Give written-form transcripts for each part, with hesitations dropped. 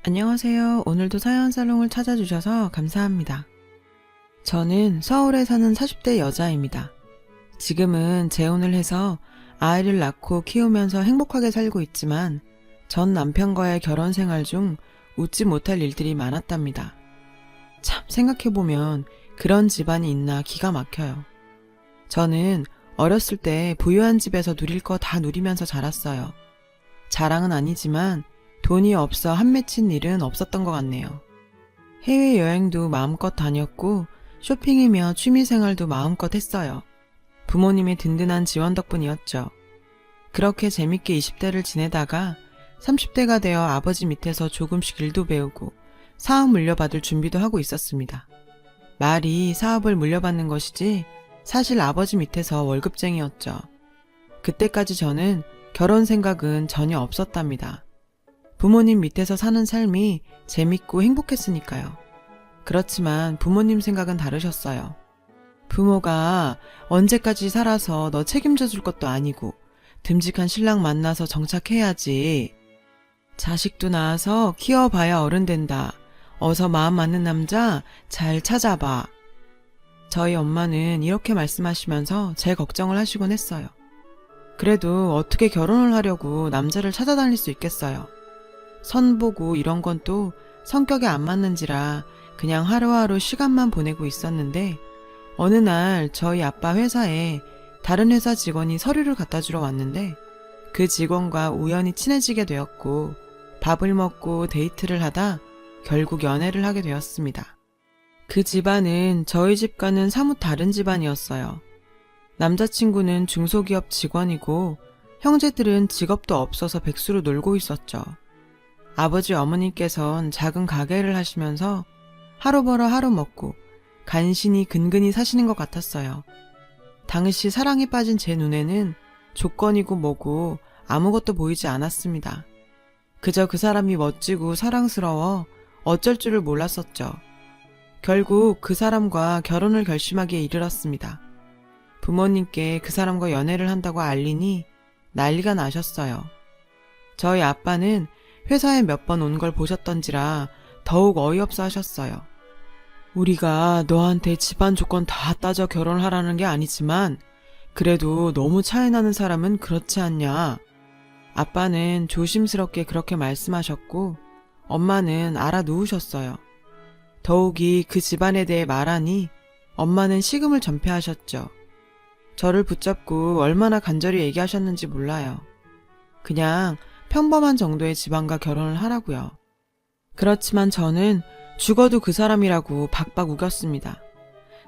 안녕하세요. 오늘도 사연살롱을 찾아주셔서 감사합니다. 저는 서울에 사는 40대 여자입니다. 지금은 재혼을 해서 아이를 낳고 키우면서 행복하게 살고 있지만 전 남편과의 결혼 생활 중 웃지 못할 일들이 많았답니다. 참 생각해보면 그런 집안이 있나 기가 막혀요. 저는 어렸을 때 부유한 집에서 누릴 거 다 누리면서 자랐어요. 자랑은 아니지만 돈이 없어 한 맺힌 일은 없었던 것 같네요. 해외여행도 마음껏 다녔고 쇼핑이며 취미생활도 마음껏 했어요. 부모님의 든든한 지원 덕분이었죠. 그렇게 재밌게 20대를 지내다가 30대가 되어 아버지 밑에서 조금씩 일도 배우고 사업 물려받을 준비도 하고 있었습니다. 말이 사업을 물려받는 것이지 사실 아버지 밑에서 월급쟁이였죠. 그때까지 저는 결혼 생각은 전혀 없었답니다. 부모님 밑에서 사는 삶이 재밌고 행복했으니까요. 그렇지만 부모님 생각은 다르셨어요. 부모가 언제까지 살아서 너 책임져 줄 것도 아니고 듬직한 신랑 만나서 정착해야지. 자식도 낳아서 키워봐야 어른 된다. 어서 마음 맞는 남자 잘 찾아봐. 저희 엄마는 이렇게 말씀하시면서 제 걱정을 하시곤 했어요. 그래도 어떻게 결혼을 하려고 남자를 찾아다닐 수 있겠어요. 선보고 이런 건 또 성격에 안 맞는지라 그냥 하루하루 시간만 보내고 있었는데 어느 날 저희 아빠 회사에 다른 회사 직원이 서류를 갖다 주러 왔는데 그 직원과 우연히 친해지게 되었고 밥을 먹고 데이트를 하다 결국 연애를 하게 되었습니다. 그 집안은 저희 집과는 사뭇 다른 집안이었어요. 남자친구는 중소기업 직원이고 형제들은 직업도 없어서 백수로 놀고 있었죠. 아버지 어머니께선 작은 가게를 하시면서 하루 벌어 하루 먹고 간신히 근근히 사시는 것 같았어요. 당시 사랑에 빠진 제 눈에는 조건이고 뭐고 아무것도 보이지 않았습니다. 그저 그 사람이 멋지고 사랑스러워 어쩔 줄을 몰랐었죠. 결국 그 사람과 결혼을 결심하기에 이르렀습니다. 부모님께 그 사람과 연애를 한다고 알리니 난리가 나셨어요. 저희 아빠는 회사에 몇 번 온 걸 보셨던지라 더욱 어이없어 하셨어요. 우리가 너한테 집안 조건 다 따져 결혼하라는 게 아니지만 그래도 너무 차이 나는 사람은 그렇지 않냐. 아빠는 조심스럽게 그렇게 말씀하셨고 엄마는 알아누우셨어요. 더욱이 그 집안에 대해 말하니 엄마는 식음을 전폐하셨죠. 저를 붙잡고 얼마나 간절히 얘기하셨는지 몰라요. 그냥 평범한 정도의 집안과 결혼을 하라고요. 그렇지만 저는 죽어도 그 사람이라고 박박 우겼습니다.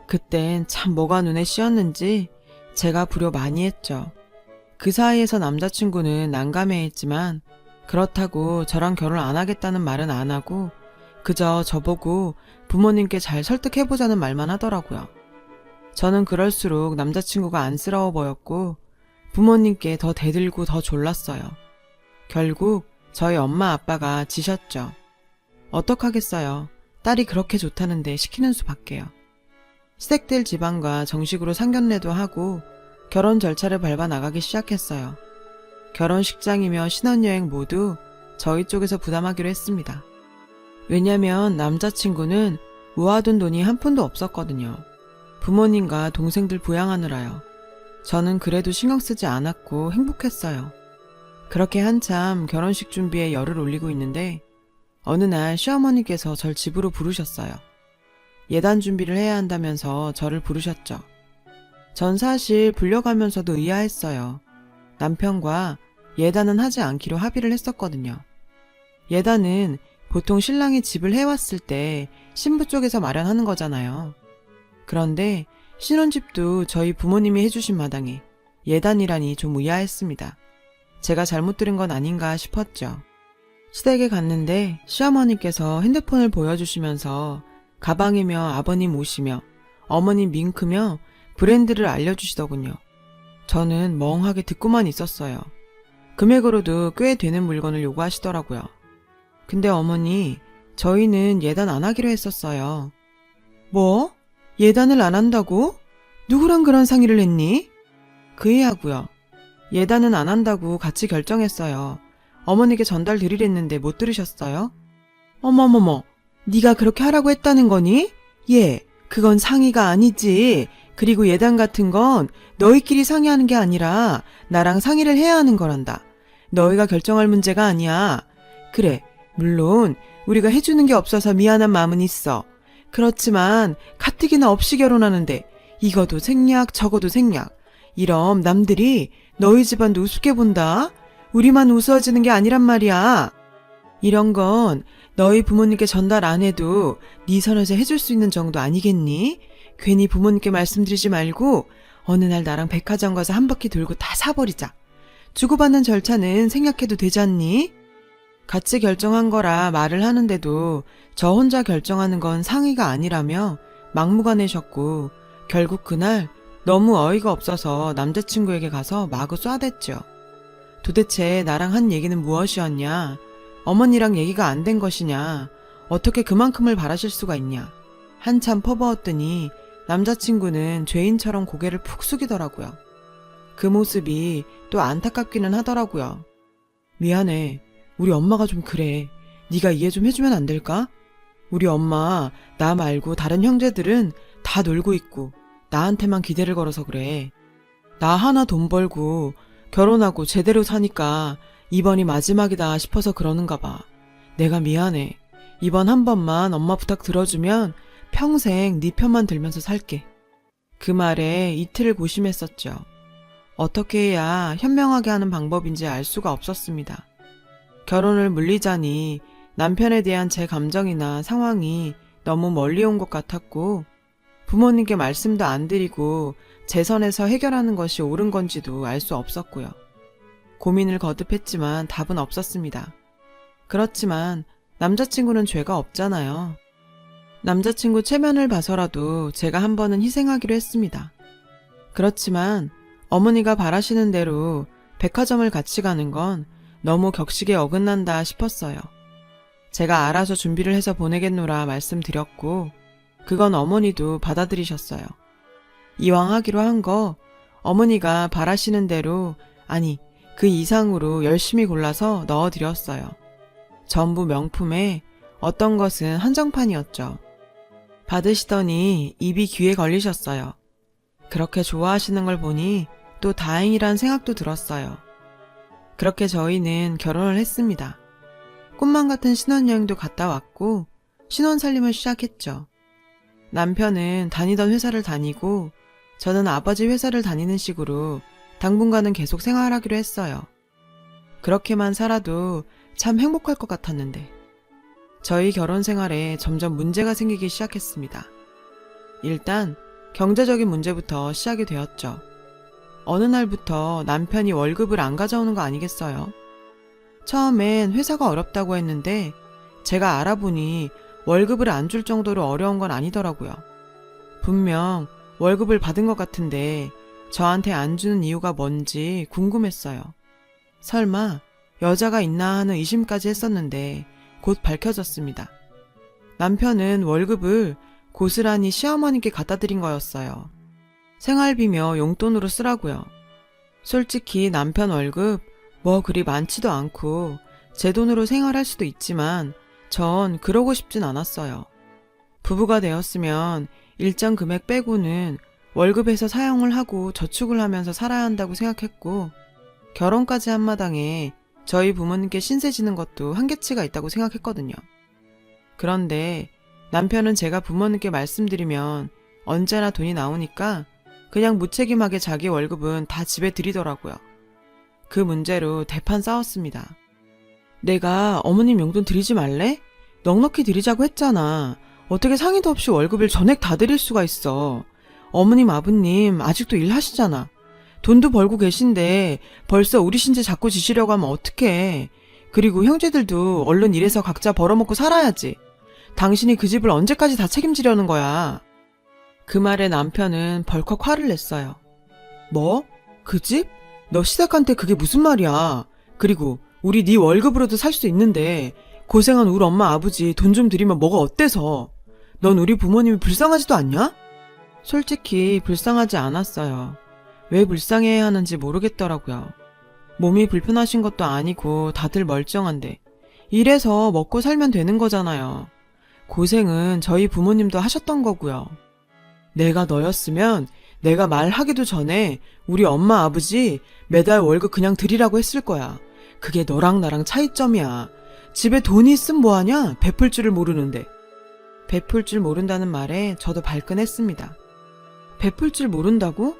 그땐 참 뭐가 눈에 씌었는지 제가 불효 많이 했죠. 그 사이에서 남자친구는 난감해했지만 그렇다고 저랑 결혼 안 하겠다는 말은 안 하고 그저 저보고 부모님께 잘 설득해보자는 말만 하더라고요. 저는 그럴수록 남자친구가 안쓰러워 보였고 부모님께 더 대들고 더 졸랐어요. 결국 저희 엄마 아빠가 지셨죠. 어떡하겠어요. 딸이 그렇게 좋다는데 시키는 수밖에요. 시댁들 집안과 정식으로 상견례도 하고 결혼 절차를 밟아 나가기 시작했어요. 결혼식장이며 신혼여행 모두 저희 쪽에서 부담하기로 했습니다. 왜냐면 남자친구는 모아둔 돈이 한 푼도 없었거든요. 부모님과 동생들 부양하느라요. 저는 그래도 신경 쓰지 않았고 행복했어요. 그렇게 한참 결혼식 준비에 열을 올리고 있는데 어느 날 시어머니께서 절 집으로 부르셨어요. 예단 준비를 해야 한다면서 저를 부르셨죠. 전 사실 불려가면서도 의아했어요. 남편과 예단은 하지 않기로 합의를 했었거든요. 예단은 보통 신랑이 집을 해왔을 때 신부 쪽에서 마련하는 거잖아요. 그런데 신혼집도 저희 부모님이 해주신 마당에 예단이라니 좀 의아했습니다. 제가 잘못 들은 건 아닌가 싶었죠. 시댁에 갔는데 시어머니께서 핸드폰을 보여주시면서 가방이며 아버님 옷이며 어머님 밍크며 브랜드를 알려주시더군요. 저는 멍하게 듣고만 있었어요. 금액으로도 꽤 되는 물건을 요구하시더라고요. 근데 어머니, 저희는 예단 안 하기로 했었어요. 뭐? 예단을 안 한다고? 누구랑 그런 상의를 했니? 그 애하고요. 예단은 안 한다고 같이 결정했어요. 어머니께 전달 드리랬는데 못 들으셨어요? 어머머머, 네가 그렇게 하라고 했다는 거니? 얘, 그건 상의가 아니지. 그리고 예단 같은 건 너희끼리 상의하는 게 아니라 나랑 상의를 해야 하는 거란다. 너희가 결정할 문제가 아니야. 그래, 물론 우리가 해주는 게 없어서 미안한 마음은 있어. 그렇지만 가뜩이나 없이 결혼하는데 이거도 생략 저거도 생략. 이럼 남들이 너희 집안도 우습게 본다. 우리만 우스워지는 게 아니란 말이야. 이런 건 너희 부모님께 전달 안 해도 네 선에서 해줄 수 있는 정도 아니겠니? 괜히 부모님께 말씀드리지 말고 어느 날 나랑 백화점 가서 한 바퀴 돌고 다 사버리자. 주고받는 절차는 생략해도 되지 않니? 같이 결정한 거라 말을 하는데도 저 혼자 결정하는 건 상의가 아니라며 막무가내셨고 결국 그날 너무 어이가 없어서 남자친구에게 가서 마구 쏴댔죠. 도대체 나랑 한 얘기는 무엇이었냐? 어머니랑 얘기가 안 된 것이냐? 어떻게 그만큼을 바라실 수가 있냐? 한참 퍼부었더니 남자친구는 죄인처럼 고개를 푹 숙이더라고요. 그 모습이 또 안타깝기는 하더라고요. 미안해. 우리 엄마가 좀 그래. 네가 이해 좀 해주면 안 될까? 우리 엄마 나 말고 다른 형제들은 다 놀고 있고 나한테만 기대를 걸어서 그래. 나 하나 돈 벌고 결혼하고 제대로 사니까 이번이 마지막이다 싶어서 그러는가 봐. 내가 미안해. 이번 한 번만 엄마 부탁 들어주면 평생 네 편만 들면서 살게. 그 말에 이틀을 고심했었죠. 어떻게 해야 현명하게 하는 방법인지 알 수가 없었습니다. 결혼을 물리자니 남편에 대한 제 감정이나 상황이 너무 멀리 온 것 같았고 부모님께 말씀도 안 드리고 제 선에서 해결하는 것이 옳은 건지도 알 수 없었고요. 고민을 거듭했지만 답은 없었습니다. 그렇지만 남자친구는 죄가 없잖아요. 남자친구 체면을 봐서라도 제가 한 번은 희생하기로 했습니다. 그렇지만 어머니가 바라시는 대로 백화점을 같이 가는 건 너무 격식에 어긋난다 싶었어요. 제가 알아서 준비를 해서 보내겠노라 말씀드렸고 그건 어머니도 받아들이셨어요. 이왕 하기로 한 거 어머니가 바라시는 대로 아니 그 이상으로 열심히 골라서 넣어드렸어요. 전부 명품에 어떤 것은 한정판이었죠. 받으시더니 입이 귀에 걸리셨어요. 그렇게 좋아하시는 걸 보니 또 다행이란 생각도 들었어요. 그렇게 저희는 결혼을 했습니다. 꿈만 같은 신혼여행도 갔다 왔고 신혼살림을 시작했죠. 남편은 다니던 회사를 다니고 저는 아버지 회사를 다니는 식으로 당분간은 계속 생활하기로 했어요. 그렇게만 살아도 참 행복할 것 같았는데 저희 결혼 생활에 점점 문제가 생기기 시작했습니다. 일단 경제적인 문제부터 시작이 되었죠. 어느 날부터 남편이 월급을 안 가져오는 거 아니겠어요? 처음엔 회사가 어렵다고 했는데 제가 알아보니 월급을 안 줄 정도로 어려운 건 아니더라고요. 분명 월급을 받은 것 같은데 저한테 안 주는 이유가 뭔지 궁금했어요. 설마 여자가 있나 하는 의심까지 했었는데 곧 밝혀졌습니다. 남편은 월급을 고스란히 시어머니께 갖다 드린 거였어요. 생활비며 용돈으로 쓰라고요. 솔직히 남편 월급 뭐 그리 많지도 않고 제 돈으로 생활할 수도 있지만 전 그러고 싶진 않았어요. 부부가 되었으면 일정 금액 빼고는 월급에서 사용을 하고 저축을 하면서 살아야 한다고 생각했고 결혼까지 한 마당에 저희 부모님께 신세 지는 것도 한계치가 있다고 생각했거든요. 그런데 남편은 제가 부모님께 말씀드리면 언제나 돈이 나오니까 그냥 무책임하게 자기 월급은 다 집에 들이더라고요. 그 문제로 대판 싸웠습니다. 내가 어머님 용돈 드리지 말래? 넉넉히 드리자고 했잖아. 어떻게 상의도 없이 월급을 전액 다 드릴 수가 있어. 어머님 아버님 아직도 일하시잖아. 돈도 벌고 계신데 벌써 우리 신세 자꾸 지시려고 하면 어떡해. 그리고 형제들도 얼른 일해서 각자 벌어먹고 살아야지. 당신이 그 집을 언제까지 다 책임지려는 거야. 그 말에 남편은 벌컥 화를 냈어요. 뭐? 그 집? 너 시댁한테 그게 무슨 말이야. 그리고 우리 네 월급으로도 살 수 있는데 고생한 우리 엄마 아버지 돈 좀 드리면 뭐가 어때서. 넌 우리 부모님이 불쌍하지도 않냐? 솔직히 불쌍하지 않았어요. 왜 불쌍해야 하는지 모르겠더라고요. 몸이 불편하신 것도 아니고 다들 멀쩡한데 일해서 먹고 살면 되는 거잖아요. 고생은 저희 부모님도 하셨던 거고요. 내가 너였으면 내가 말하기도 전에 우리 엄마 아버지 매달 월급 그냥 드리라고 했을 거야. 그게 너랑 나랑 차이점이야. 집에 돈이 있음 뭐하냐? 베풀 줄을 모르는데. 베풀 줄 모른다는 말에 저도 발끈했습니다. 베풀 줄 모른다고?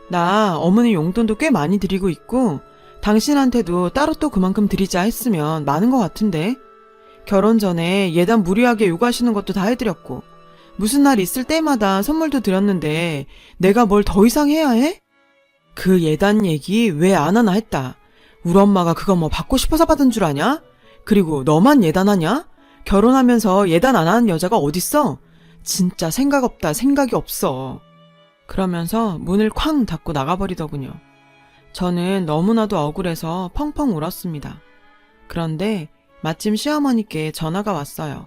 나 어머니 용돈도 꽤 많이 드리고 있고 당신한테도 따로 또 그만큼 드리자 했으면 많은 것 같은데. 결혼 전에 예단 무리하게 요구하시는 것도 다 해드렸고 무슨 날 있을 때마다 선물도 드렸는데 내가 뭘 더 이상 해야 해? 그 예단 얘기 왜 안 하나 했다. 우리 엄마가 그거 뭐 받고 싶어서 받은 줄 아냐? 그리고 너만 예단하냐? 결혼하면서 예단 안 하는 여자가 어딨어? 진짜 생각 없다, 생각이 없어. 그러면서 문을 쾅 닫고 나가버리더군요. 저는 너무나도 억울해서 펑펑 울었습니다. 그런데 마침 시어머니께 전화가 왔어요.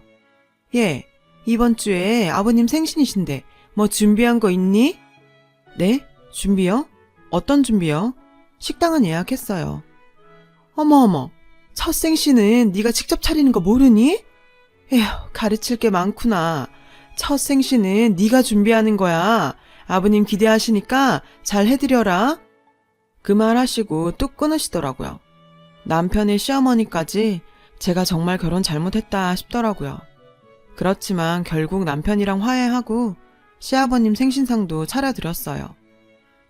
예, 이번 주에 아버님 생신이신데 뭐 준비한 거 있니? 네? 준비요? 어떤 준비요? 식당은 예약했어요. 어머어머, 첫 생신은 네가 직접 차리는 거 모르니? 에휴, 가르칠 게 많구나. 첫 생신은 네가 준비하는 거야. 아버님 기대하시니까 잘 해드려라. 그 말 하시고 뚝 끊으시더라고요. 남편의 시어머니까지 제가 정말 결혼 잘못했다 싶더라고요. 그렇지만 결국 남편이랑 화해하고 시아버님 생신상도 차려드렸어요.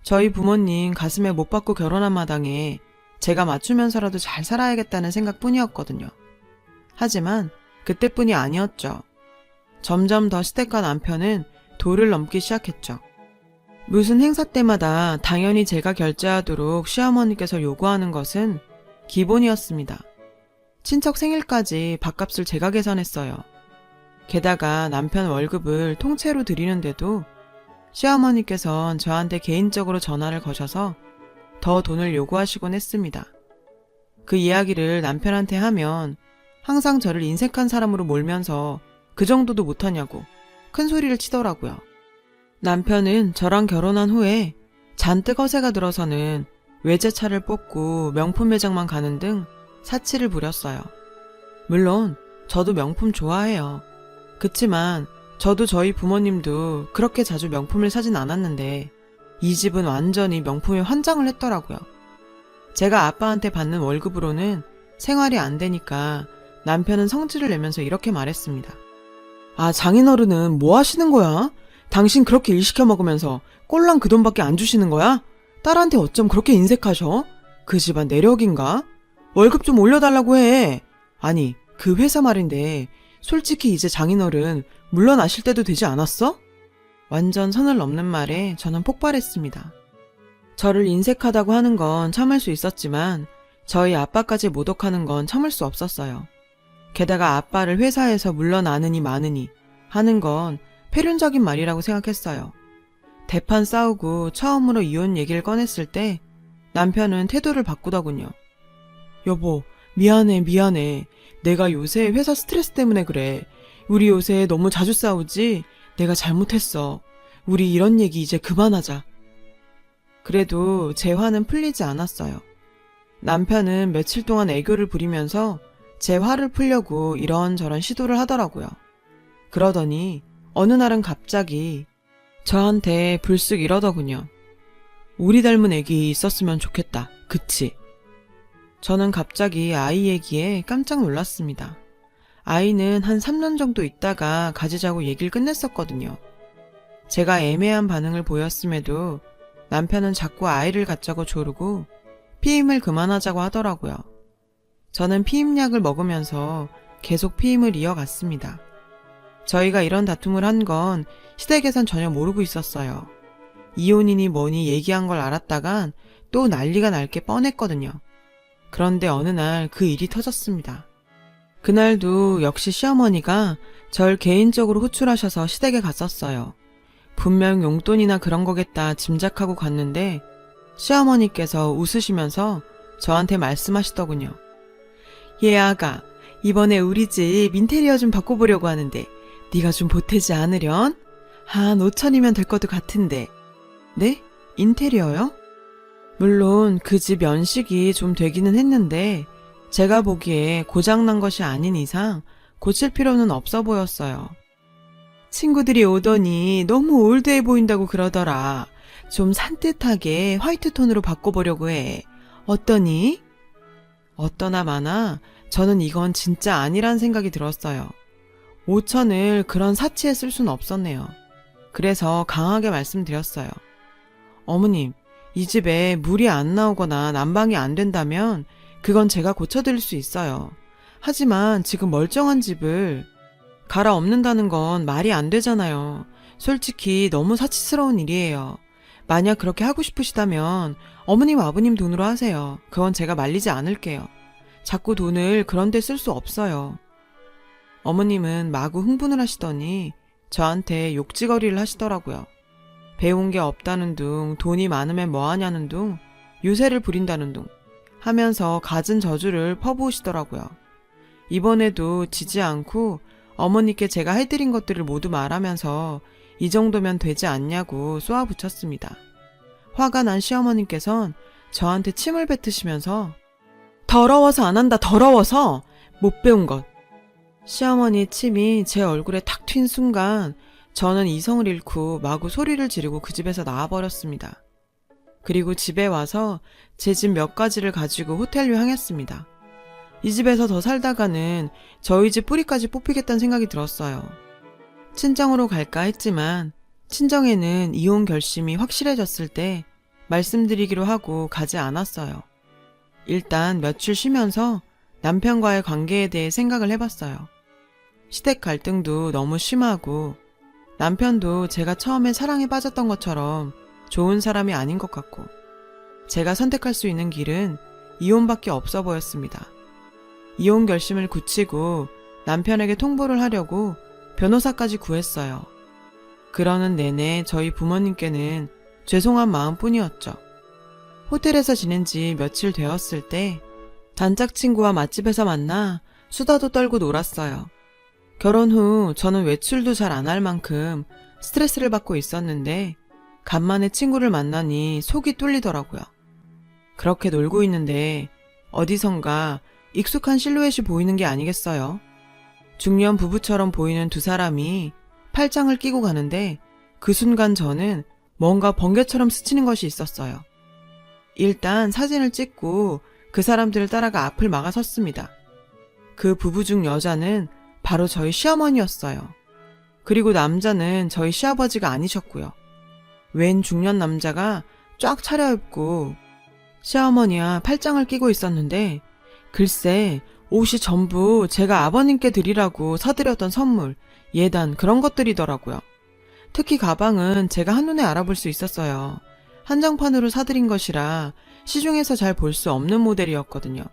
저희 부모님 가슴에 못 박고 결혼한 마당에 제가 맞추면서라도 잘 살아야겠다는 생각뿐이었거든요. 하지만 그때뿐이 아니었죠. 점점 더 시댁과 남편은 도를 넘기 시작했죠. 무슨 행사 때마다 당연히 제가 결제하도록 시어머니께서 요구하는 것은 기본이었습니다. 친척 생일까지 밥값을 제가 계산했어요. 게다가 남편 월급을 통째로 드리는데도 시어머니께선 저한테 개인적으로 전화를 거셔서 더 돈을 요구하시곤 했습니다. 그 이야기를 남편한테 하면 항상 저를 인색한 사람으로 몰면서 그 정도도 못하냐고 큰 소리를 치더라고요. 남편은 저랑 결혼한 후에 잔뜩 허세가 들어서는 외제차를 뽑고 명품 매장만 가는 등 사치를 부렸어요. 물론 저도 명품 좋아해요. 그치만 저도 저희 부모님도 그렇게 자주 명품을 사진 않았는데 이 집은 완전히 명품에 환장을 했더라고요. 제가 아빠한테 받는 월급으로는 생활이 안 되니까 남편은 성질을 내면서 이렇게 말했습니다. 아, 장인어른은 뭐 하시는 거야? 당신 그렇게 일 시켜 먹으면서 꼴랑 그 돈밖에 안 주시는 거야? 딸한테 어쩜 그렇게 인색하셔? 그 집안 내력인가? 월급 좀 올려달라고 해. 아니, 그 회사 말인데 솔직히 이제 장인어른 물러나실 때도 되지 않았어? 완전 선을 넘는 말에 저는 폭발했습니다. 저를 인색하다고 하는 건 참을 수 있었지만 저희 아빠까지 모독하는 건 참을 수 없었어요. 게다가 아빠를 회사에서 물러나느니 마느니 하는 건 패륜적인 말이라고 생각했어요. 대판 싸우고 처음으로 이혼 얘기를 꺼냈을 때 남편은 태도를 바꾸더군요. 여보, 미안해. 내가 요새 회사 스트레스 때문에 그래. 우리 요새 너무 자주 싸우지? 내가 잘못했어. 우리 이런 얘기 이제 그만하자. 그래도 제 화는 풀리지 않았어요. 남편은 며칠 동안 애교를 부리면서 제 화를 풀려고 이런저런 시도를 하더라고요. 그러더니 어느 날은 갑자기 저한테 불쑥 이러더군요. 우리 닮은 애기 있었으면 좋겠다. 그치? 저는 갑자기 아이 얘기에 깜짝 놀랐습니다. 아이는 한 3년 정도 있다가 가지자고 얘기를 끝냈었거든요. 제가 애매한 반응을 보였음에도 남편은 자꾸 아이를 갖자고 조르고 피임을 그만하자고 하더라고요. 저는 피임약을 먹으면서 계속 피임을 이어갔습니다. 저희가 이런 다툼을 한 건 시댁에선 전혀 모르고 있었어요. 이혼이니 뭐니 얘기한 걸 알았다간 또 난리가 날 게 뻔했거든요. 그런데 어느 날 그 일이 터졌습니다. 그날도 역시 시어머니가 절 개인적으로 호출하셔서 시댁에 갔었어요. 분명 용돈이나 그런 거겠다 짐작하고 갔는데 시어머니께서 웃으시면서 저한테 말씀하시더군요. 얘 아가, 이번에 우리 집 인테리어 좀 바꿔보려고 하는데 네가 좀 보태지 않으련? 한 5천이면 될 것도 같은데. 네? 인테리어요? 물론 그 집 연식이 좀 되기는 했는데 제가 보기에 고장난 것이 아닌 이상 고칠 필요는 없어 보였어요. 친구들이 오더니 너무 올드해 보인다고 그러더라. 좀 산뜻하게 화이트 톤으로 바꿔보려고 해. 어떠니? 어떠나 마나 저는 이건 진짜 아니란 생각이 들었어요. 5천을 그런 사치에 쓸 수는 없었네요. 그래서 강하게 말씀드렸어요. 어머님, 이 집에 물이 안 나오거나 난방이 안 된다면 그건 제가 고쳐드릴 수 있어요. 하지만 지금 멀쩡한 집을 갈아엎는다는 건 말이 안 되잖아요. 솔직히 너무 사치스러운 일이에요. 만약 그렇게 하고 싶으시다면 어머님 아버님 돈으로 하세요. 그건 제가 말리지 않을게요. 자꾸 돈을 그런 데 쓸 수 없어요. 어머님은 마구 흥분을 하시더니 저한테 욕지거리를 하시더라고요. 배운 게 없다는 둥, 돈이 많으면 뭐하냐는 둥, 유세를 부린다는 둥 하면서 갖은 저주를 퍼부으시더라고요. 이번에도 지지 않고 어머니께 제가 해드린 것들을 모두 말하면서 이 정도면 되지 않냐고 쏘아붙였습니다. 화가 난 시어머님께선 저한테 침을 뱉으시면서 더러워서 안 한다, 더러워서! 못 배운 것. 시어머니의 침이 제 얼굴에 탁 튄 순간 저는 이성을 잃고 마구 소리를 지르고 그 집에서 나와버렸습니다. 그리고 집에 와서 제 집 몇 가지를 가지고 호텔로 향했습니다. 이 집에서 더 살다가는 저희 집 뿌리까지 뽑히겠다는 생각이 들었어요. 친정으로 갈까 했지만 친정에는 이혼 결심이 확실해졌을 때 말씀드리기로 하고 가지 않았어요. 일단 며칠 쉬면서 남편과의 관계에 대해 생각을 해봤어요. 시댁 갈등도 너무 심하고 남편도 제가 처음에 사랑에 빠졌던 것처럼 좋은 사람이 아닌 것 같고 제가 선택할 수 있는 길은 이혼밖에 없어 보였습니다. 이혼 결심을 굳히고 남편에게 통보를 하려고 변호사까지 구했어요. 그러는 내내 저희 부모님께는 죄송한 마음뿐이었죠. 호텔에서 지낸 지 며칠 되었을 때 단짝 친구와 맛집에서 만나 수다도 떨고 놀았어요. 결혼 후 저는 외출도 잘 안 할 만큼 스트레스를 받고 있었는데 간만에 친구를 만나니 속이 뚫리더라고요. 그렇게 놀고 있는데 어디선가 익숙한 실루엣이 보이는 게 아니겠어요? 중년 부부처럼 보이는 두 사람이 팔짱을 끼고 가는데 그 순간 저는 뭔가 번개처럼 스치는 것이 있었어요. 일단 사진을 찍고 그 사람들을 따라가 앞을 막아섰습니다. 그 부부 중 여자는 바로 저희 시어머니였어요. 그리고 남자는 저희 시아버지가 아니셨고요. 웬 중년 남자가 쫙 차려입고 시어머니와 팔짱을 끼고 있었는데 글쎄 옷이 전부 제가 아버님께 드리라고 사드렸던 선물, 예단 그런 것들이더라고요. 특히 가방은 제가 한눈에 알아볼 수 있었어요. 한정판으로 사드린 것이라 시중에서 잘 볼 수 없는 모델이었거든요.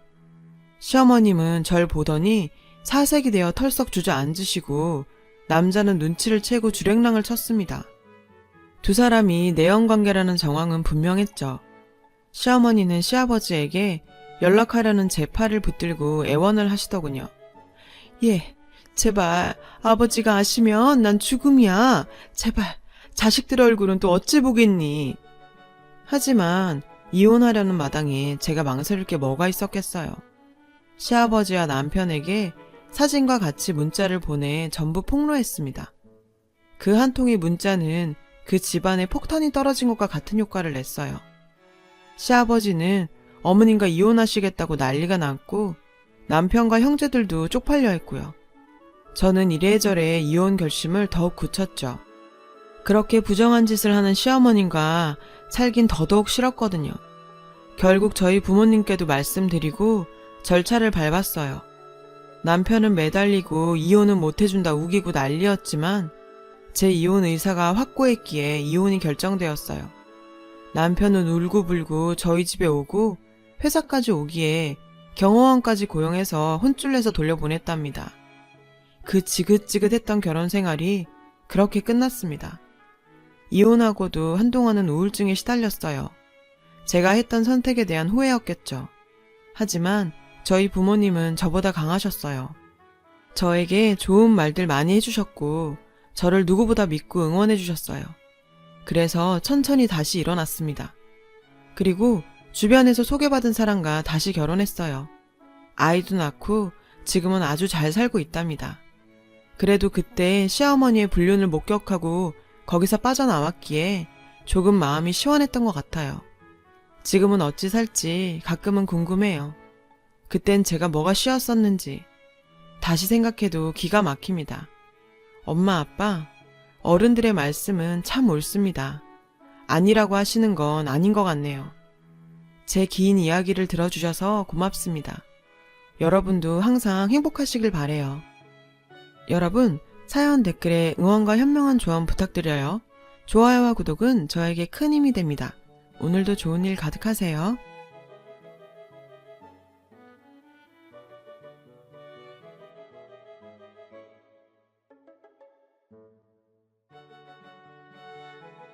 시어머님은 절 보더니 사색이 되어 털썩 주저앉으시고 남자는 눈치를 채고 주랭랑을 쳤습니다. 두 사람이 내연관계라는 정황은 분명했죠. 시어머니는 시아버지에게 연락하려는 제 팔을 붙들고 애원을 하시더군요. 예, 제발 아버지가 아시면 난 죽음이야. 제발 자식들 얼굴은 또 어찌 보겠니. 하지만 이혼하려는 마당에 제가 망설일 게 뭐가 있었겠어요. 시아버지와 남편에게 사진과 같이 문자를 보내 전부 폭로했습니다. 그 한 통의 문자는 그 집안에 폭탄이 떨어진 것과 같은 효과를 냈어요. 시아버지는 어머님과 이혼하시겠다고 난리가 났고 남편과 형제들도 쪽팔려 했고요. 저는 이래저래 이혼 결심을 더욱 굳혔죠. 그렇게 부정한 짓을 하는 시어머님과 살긴 더더욱 싫었거든요. 결국 저희 부모님께도 말씀드리고 절차를 밟았어요. 남편은 매달리고 이혼은 못해준다 우기고 난리였지만 제 이혼 의사가 확고했기에 이혼이 결정되었어요. 남편은 울고불고 저희 집에 오고 회사까지 오기에 경호원까지 고용해서 혼쭐 내서 돌려보냈답니다. 그 지긋지긋했던 결혼 생활이 그렇게 끝났습니다. 이혼하고도 한동안은 우울증에 시달렸어요. 제가 했던 선택에 대한 후회였겠죠. 하지만 저희 부모님은 저보다 강하셨어요. 저에게 좋은 말들 많이 해주셨고 저를 누구보다 믿고 응원해주셨어요. 그래서 천천히 다시 일어났습니다. 그리고 주변에서 소개받은 사람과 다시 결혼했어요. 아이도 낳고 지금은 아주 잘 살고 있답니다. 그래도 그때 시어머니의 불륜을 목격하고 거기서 빠져나왔기에 조금 마음이 시원했던 것 같아요. 지금은 어찌 살지 가끔은 궁금해요. 그땐 제가 뭐가 쉬웠었는지 다시 생각해도 기가 막힙니다. 엄마, 아빠, 어른들의 말씀은 참 옳습니다. 아니라고 하시는 건 아닌 것 같네요. 제 긴 이야기를 들어주셔서 고맙습니다. 여러분도 항상 행복하시길 바래요. 여러분, 사연 댓글에 응원과 현명한 조언 부탁드려요. 좋아요와 구독은 저에게 큰 힘이 됩니다. 오늘도 좋은 일 가득하세요.